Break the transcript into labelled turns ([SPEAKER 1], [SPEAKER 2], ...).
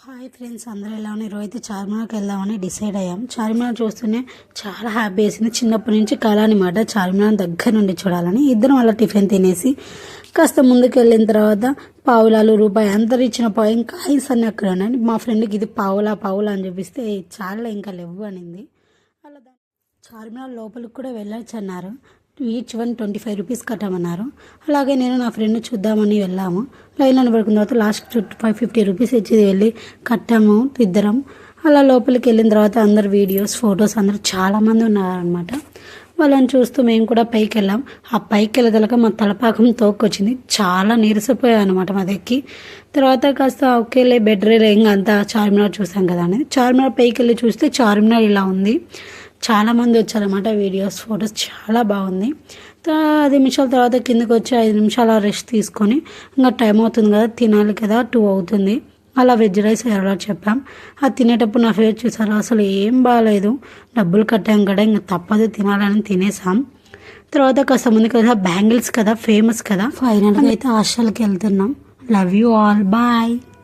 [SPEAKER 1] Hi friends, అందరూ ఎలా ఉన్నారు? ఈరోజు అయితే చార్మినార్కి వెళ్దామని డిసైడ్ అయ్యాం. చార్మినార్ చూస్తూనే చాలా హ్యాపీ వేసింది. చిన్నప్పటి నుంచి కళ అనమాట చార్మినార్ దగ్గర నుండి చూడాలని. ఇద్దరం అలా టిఫిన్ తినేసి కాస్త ముందుకు వెళ్ళిన తర్వాత పావులాలు రూపాయి అందరు ఇచ్చిన ఇంకా కాయిన్స్ అన్నీ అక్కడ ఉన్నాయి. మా ఫ్రెండ్కి ఇది పావులా అని చూపిస్తే చాలా ఇంకా లేవు అనింది. అలా చార్మినార్ లోపలికి కూడా వెళ్ళొచ్చు అన్నారు. ఈచ్ 125 రూపీస్ కట్టమన్నారు. అలాగే నేను నా ఫ్రెండ్ చూద్దామని వెళ్ళాము. లైన్లో నిలబడుకున్న తర్వాత లాస్ట్ 50 రూపీస్ ఇచ్చి వెళ్ళి కట్టాము ఇద్దరం. అలా లోపలికి వెళ్ళిన తర్వాత అందరు వీడియోస్ ఫొటోస్ అందరూ చాలామంది ఉన్నారనమాట. వాళ్ళని చూస్తూ మేము కూడా పైకి వెళ్ళాం. ఆ పైకి వెళ్ళగలక మా తలపాకం తోక్కొచ్చింది. చాలా నీరసపోయాయి అనమాట మా దగ్గరికి. తర్వాత కాస్త ఒకేలే బెడ్రేలే ఇంకా అంతా చార్మినార్ చూసాం కదా అనేది. చార్మినార్ పైకి వెళ్ళి చూస్తే చార్మినార్ ఇలా ఉంది. చాలామంది వచ్చారన్నమాట. వీడియోస్ ఫొటోస్ చాలా బాగుంది. 10 నిమిషాల తర్వాత కిందకి వచ్చి 5 నిమిషాలు రెస్ట్ తీసుకొని ఇంకా టైం అవుతుంది కదా, తినాలి కదా, 2 అవుతుంది. అలా వెజ్ రైస్ ఎలా చెప్పాం. అది తినేటప్పుడు నా ఫేస్ చూసారు, అసలు ఏం బాగాలేదు. డబ్బులు కట్టాం కదా, ఇంకా తప్పదు తినాలని తినేసాం. తర్వాత కాస్త ముందుకు కదా, బ్యాంగిల్స్ కదా ఫేమస్ కదా. ఫైనల్గా అయితే హాస్టల్కి వెళ్తున్నాం. Love you all, bye.